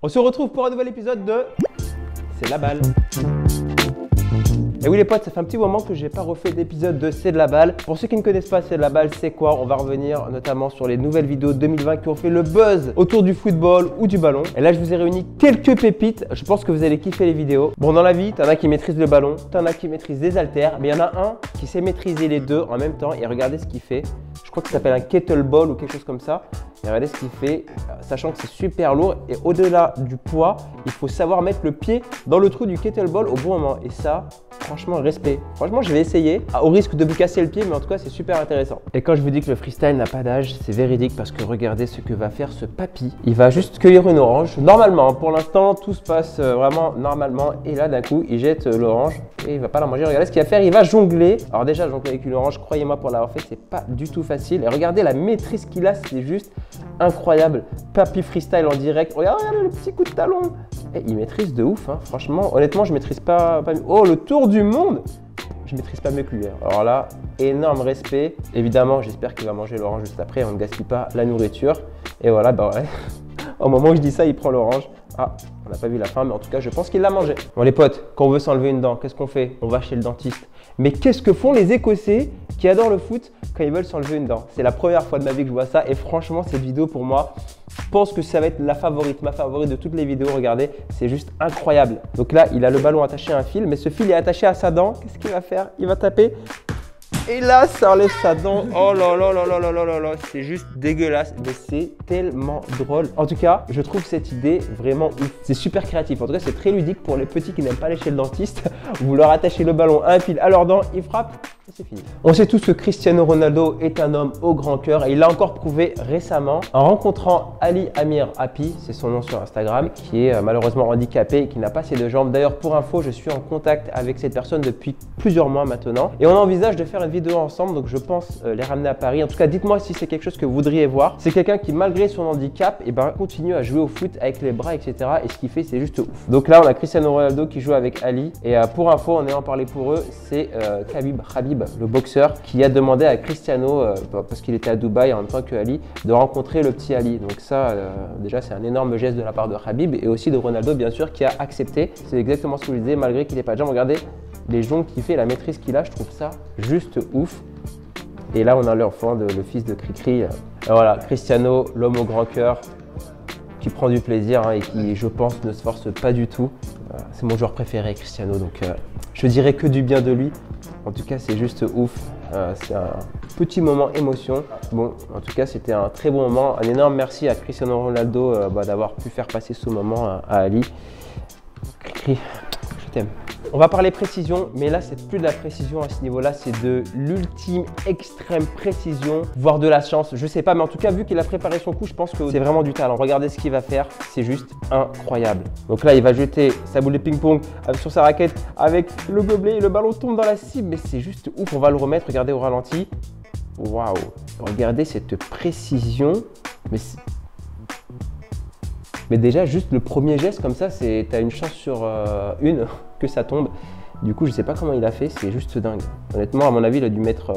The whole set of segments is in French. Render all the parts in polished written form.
On se retrouve pour un nouvel épisode de C'est de la balle. Et oui les potes, ça fait un petit moment que j'ai pas refait d'épisode de C'est de la balle. Pour ceux qui ne connaissent pas C'est de la balle, c'est quoi? On va revenir notamment sur les nouvelles vidéos 2020 qui ont fait le buzz autour du football ou du ballon. Et là je vous ai réuni quelques pépites, je pense que vous allez kiffer les vidéos. Bon, dans la vie, t'en as qui maîtrisent le ballon, t'en as qui maîtrisent des haltères, mais il y en a un qui sait maîtriser les deux en même temps et regardez ce qu'il fait. Je crois que ça s'appelle un kettlebell ou quelque chose comme ça. Et regardez ce qu'il fait, sachant que c'est super lourd et au-delà du poids, il faut savoir mettre le pied dans le trou du kettlebell au bon moment. Et ça, franchement, respect. Franchement, je vais essayer, au risque de me casser le pied, mais en tout cas, c'est super intéressant. Et quand je vous dis que le freestyle n'a pas d'âge, c'est véridique parce que regardez ce que va faire ce papy. Il va juste cueillir une orange. Normalement, pour l'instant, tout se passe vraiment normalement. Et là, d'un coup, il jette l'orange et il va pas la manger. Regardez ce qu'il va faire, il va jongler. Alors déjà, jongler avec une orange, croyez-moi, pour l'avoir fait, c'est pas du tout facile. Et regardez la maîtrise qu'il a, c'est juste incroyable. Papy freestyle en direct. Regardez le petit coup de talon. Et il maîtrise de ouf, hein. Franchement, honnêtement, je maîtrise pas mieux. Oh, le tour du monde! Je maîtrise pas mieux que lui. Alors là, énorme respect. Évidemment, j'espère qu'il va manger l'orange juste après. On ne gaspille pas la nourriture. Et voilà, bah ouais. Au moment où je dis ça, il prend l'orange. Ah, on n'a pas vu la fin, mais en tout cas, je pense qu'il l'a mangé. Bon, les potes, quand on veut s'enlever une dent, qu'est-ce qu'on fait? On va chez le dentiste. Mais qu'est-ce que font les Écossais qui adorent le foot quand ils veulent s'enlever une dent? C'est la première fois de ma vie que je vois ça. Et franchement, cette vidéo, pour moi, je pense que ça va être la favorite, ma favorite de toutes les vidéos. Regardez, c'est juste incroyable. Donc là, il a le ballon attaché à un fil, mais ce fil est attaché à sa dent. Qu'est-ce qu'il va faire? Il va taper. Et là, ça enlève sa dent. Oh là là là là là là là là, c'est juste dégueulasse, mais c'est tellement drôle. En tout cas, je trouve cette idée vraiment ouf. C'est super créatif. En tout cas, c'est très ludique pour les petits qui n'aiment pas aller chez le dentiste. Vous leur attachez le ballon à un fil à leurs dents, ils frappent. C'est fini. On sait tous que Cristiano Ronaldo est un homme au grand cœur et il l'a encore prouvé récemment en rencontrant Ali Amir Hapi, c'est son nom sur Instagram, qui est malheureusement handicapé et qui n'a pas ses deux jambes. D'ailleurs, pour info, je suis en contact avec cette personne depuis plusieurs mois maintenant et on envisage de faire une vidéo ensemble, donc je pense les ramener à Paris. En tout cas, dites-moi si c'est quelque chose que vous voudriez voir. C'est quelqu'un qui, malgré son handicap, continue à jouer au foot avec les bras, etc. Et ce qu'il fait, c'est juste ouf. Donc là, on a Cristiano Ronaldo qui joue avec Ali et pour info, en ayant parlé pour eux, c'est Khabib, le boxeur, qui a demandé à Cristiano, parce qu'il était à Dubaï en même temps que Ali, de rencontrer le petit Ali. Donc ça, déjà, c'est un énorme geste de la part de Khabib et aussi de Ronaldo, bien sûr, qui a accepté. C'est exactement ce que je disais, malgré qu'il n'ait pas de jambes. Regardez les jongles qu'il fait, la maîtrise qu'il a, je trouve ça juste ouf. Et là, on a l'enfant, le fils de Cricri. Voilà, Cristiano, l'homme au grand cœur, qui prend du plaisir et qui, je pense, ne se force pas du tout. C'est mon joueur préféré, Cristiano, donc je dirais que du bien de lui. En tout cas, c'est juste ouf. C'est un petit moment émotion. Bon, en tout cas, c'était un très bon moment. Un énorme merci à Cristiano Ronaldo d'avoir pu faire passer ce moment à Ali. Cricri, je t'aime. On va parler précision, mais là, c'est plus de la précision à ce niveau-là, c'est de l'ultime extrême précision, voire de la chance. Je sais pas, mais en tout cas, vu qu'il a préparé son coup, je pense que c'est vraiment du talent. Regardez ce qu'il va faire, c'est juste incroyable. Donc là, il va jeter sa boule de ping-pong sur sa raquette avec le gobelet et le ballon tombe dans la cible, mais c'est juste ouf. On va le remettre, regardez au ralenti. Waouh! Regardez cette précision, mais déjà, juste le premier geste comme ça, t'as une chance sur une que ça tombe. Du coup, je sais pas comment il a fait, c'est juste dingue. Honnêtement, à mon avis, il a dû mettre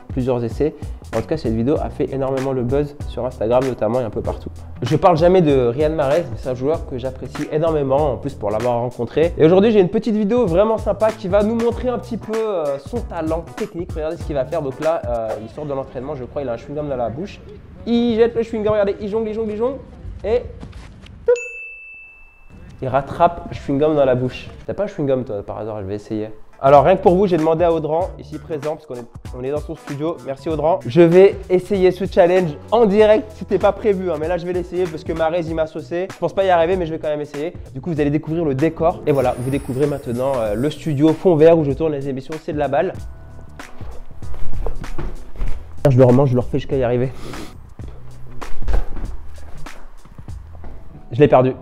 plusieurs essais. En tout cas, cette vidéo a fait énormément le buzz sur Instagram notamment et un peu partout. Je parle jamais de Riyad Mahrez, mais c'est un joueur que j'apprécie énormément, en plus pour l'avoir rencontré. Et aujourd'hui, j'ai une petite vidéo vraiment sympa qui va nous montrer un petit peu son talent technique. Regardez ce qu'il va faire. Donc là, il sort de l'entraînement, je crois, il a un chewing-gum dans la bouche. Il jette le chewing-gum, regardez, il jongle et il rattrape le chewing-gum dans la bouche. T'as pas un chewing-gum toi par hasard? Je vais essayer. Alors rien que pour vous, j'ai demandé à Audran, ici présent, parce qu'on est dans son studio. Merci Audran. Je vais essayer ce challenge en direct. C'était pas prévu, hein, mais là je vais l'essayer parce que Mahrez il m'a saucé. Je pense pas y arriver, mais je vais quand même essayer. Du coup, vous allez découvrir le décor. Et voilà, vous découvrez maintenant le studio fond vert où je tourne les émissions C'est de la balle. Je le remange, je le refais jusqu'à y arriver. Je l'ai perdu.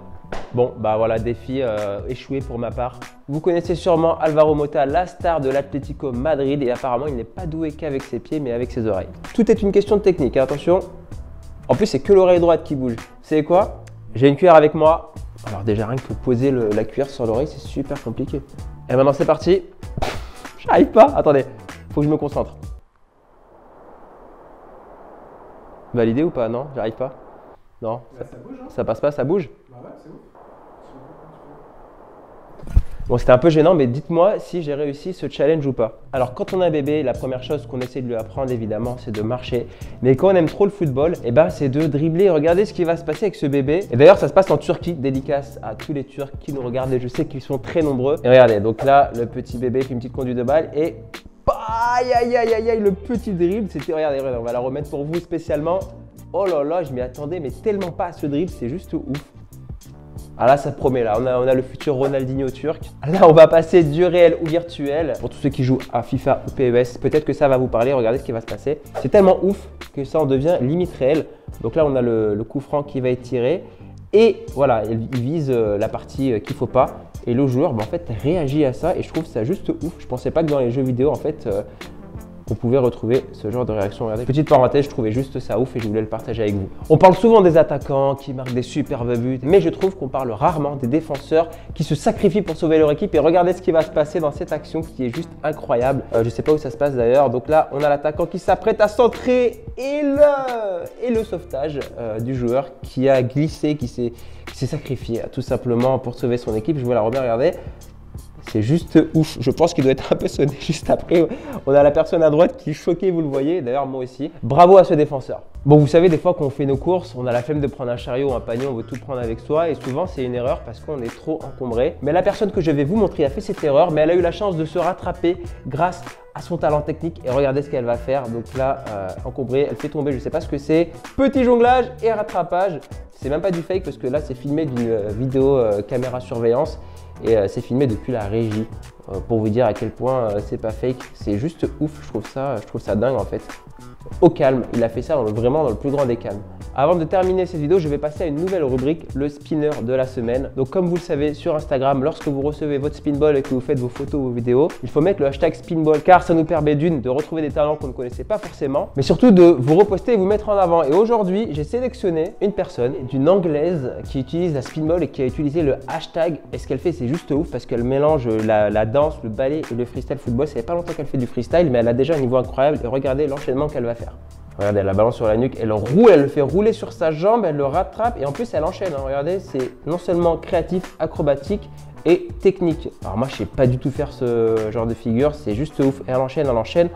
Bon, bah voilà, défi échoué pour ma part. Vous connaissez sûrement Alvaro Morata, la star de l'Atlético Madrid, et apparemment il n'est pas doué qu'avec ses pieds, mais avec ses oreilles. Tout est une question de technique, hein, attention. En plus, c'est que l'oreille droite qui bouge. Vous savez quoi? J'ai une cuillère avec moi. Alors déjà, rien que pour poser la cuillère sur l'oreille, c'est super compliqué. Et maintenant, c'est parti. J'arrive pas. Attendez, faut que je me concentre. Validé ou pas? Non, j'arrive pas. Non, Là, ça bouge, hein. ça passe pas, ça bouge. Bah ouais, c'est ouf. Bon, c'était un peu gênant, mais dites-moi si j'ai réussi ce challenge ou pas. Alors, quand on a un bébé, la première chose qu'on essaie de lui apprendre, évidemment, c'est de marcher. Mais quand on aime trop le football, eh ben, c'est de dribbler. Regardez ce qui va se passer avec ce bébé. Et d'ailleurs, ça se passe en Turquie. Dédicace à tous les Turcs qui nous regardent. Et je sais qu'ils sont très nombreux. Et regardez, donc là, le petit bébé fait une petite conduite de balle et aïe, aïe, aïe, aïe, aïe, le petit dribble. C'était, regardez, on va la remettre pour vous spécialement. Oh là là, je m'y attendais, mais tellement pas à ce dribble, c'est juste ouf. Ah là, ça promet là, on a le futur Ronaldinho turc. Là, on va passer du réel au virtuel. Pour tous ceux qui jouent à FIFA ou PES, peut-être que ça va vous parler, regardez ce qui va se passer. C'est tellement ouf que ça en devient limite réel. Donc là, on a le coup franc qui va être tiré. Et voilà, il vise la partie qu'il ne faut pas. Et le joueur, en fait, réagit à ça et je trouve ça juste ouf. Je pensais pas que dans les jeux vidéo, en fait, on pouvait retrouver ce genre de réaction. Regardez. Petite parenthèse, je trouvais juste ça ouf et je voulais le partager avec vous. On parle souvent des attaquants qui marquent des superbes buts, mais je trouve qu'on parle rarement des défenseurs qui se sacrifient pour sauver leur équipe. Et regardez ce qui va se passer dans cette action qui est juste incroyable. Je ne sais pas où ça se passe d'ailleurs. Donc là, on a l'attaquant qui s'apprête à centrer et le sauvetage du joueur qui a glissé, qui s'est sacrifié tout simplement pour sauver son équipe. Je vous la remets, regardez. C'est juste ouf. Je pense qu'il doit être un peu sonné juste après. On a la personne à droite qui est choquée, vous le voyez. D'ailleurs, moi aussi. Bravo à ce défenseur. Bon, vous savez, des fois, quand on fait nos courses, on a la flemme de prendre un chariot ou un panier, on veut tout prendre avec soi. Et souvent, c'est une erreur parce qu'on est trop encombré. Mais la personne que je vais vous montrer a fait cette erreur, mais elle a eu la chance de se rattraper grâce à son talent technique. Et regardez ce qu'elle va faire. Donc là, encombrée, elle fait tomber, je ne sais pas ce que c'est. Petit jonglage et rattrapage. C'est même pas du fake parce que là, c'est filmé d'une vidéo caméra surveillance. Et c'est filmé depuis la régie pour vous dire à quel point c'est pas fake. C'est juste ouf, je trouve ça dingue en fait. Au calme, il a fait ça vraiment dans le plus grand des calmes. Avant de terminer cette vidéo, je vais passer à une nouvelle rubrique, le spinner de la semaine. Donc comme vous le savez sur Instagram, lorsque vous recevez votre spinball et que vous faites vos photos, vos vidéos, il faut mettre le hashtag spinball car ça nous permet de retrouver des talents qu'on ne connaissait pas forcément, mais surtout de vous reposter et vous mettre en avant. Et aujourd'hui, j'ai sélectionné une personne, d'une anglaise qui utilise la spinball et qui a utilisé le hashtag. Et ce qu'elle fait, c'est juste ouf parce qu'elle mélange la danse, le ballet et le freestyle football. Ça fait pas longtemps qu'elle fait du freestyle, mais elle a déjà un niveau incroyable et regardez l'enchaînement qu'elle va faire. Regardez, elle la balance sur la nuque, elle roule, elle le fait rouler sur sa jambe, elle le rattrape et en plus elle enchaîne. Hein. Regardez, c'est non seulement créatif, acrobatique et technique. Alors moi je sais pas du tout faire ce genre de figure, c'est juste ouf. Et elle enchaîne, elle enchaîne.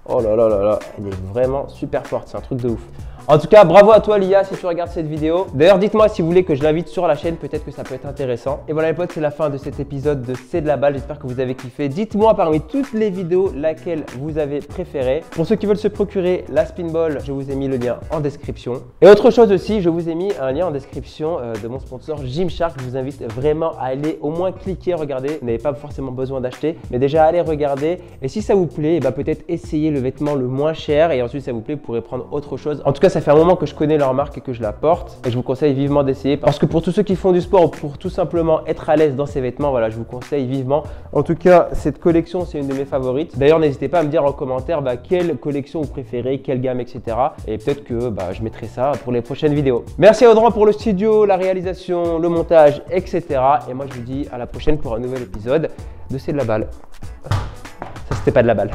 Oh là là là là, elle est vraiment super forte, c'est un truc de ouf. En tout cas, bravo à toi Lia si tu regardes cette vidéo. D'ailleurs, dites-moi si vous voulez que je l'invite sur la chaîne, peut-être que ça peut être intéressant. Et voilà les potes, c'est la fin de cet épisode de C'est de la balle. J'espère que vous avez kiffé. Dites-moi parmi toutes les vidéos laquelle vous avez préférée. Pour ceux qui veulent se procurer la spinball, je vous ai mis le lien en description. Et autre chose aussi, je vous ai mis un lien en description de mon sponsor Gymshark. Je vous invite vraiment à aller au moins cliquer, regarder. Vous n'avez pas forcément besoin d'acheter, mais déjà allez regarder. Et si ça vous plaît, bah, peut-être essayer le vêtement le moins cher. Et ensuite, ça vous plaît, vous pourrez prendre autre chose. En tout cas, ça fait un moment que je connais leur marque et que je la porte et je vous conseille vivement d'essayer parce que pour tous ceux qui font du sport ou pour tout simplement être à l'aise dans ces vêtements, voilà, je vous conseille vivement. En tout cas, cette collection, c'est une de mes favorites. D'ailleurs, n'hésitez pas à me dire en commentaire quelle collection vous préférez, quelle gamme, etc. Et peut-être que je mettrai ça pour les prochaines vidéos. Merci à Audran pour le studio, la réalisation, le montage, etc. Et moi, je vous dis à la prochaine pour un nouvel épisode de C'est de la balle. Ça, c'était pas de la balle.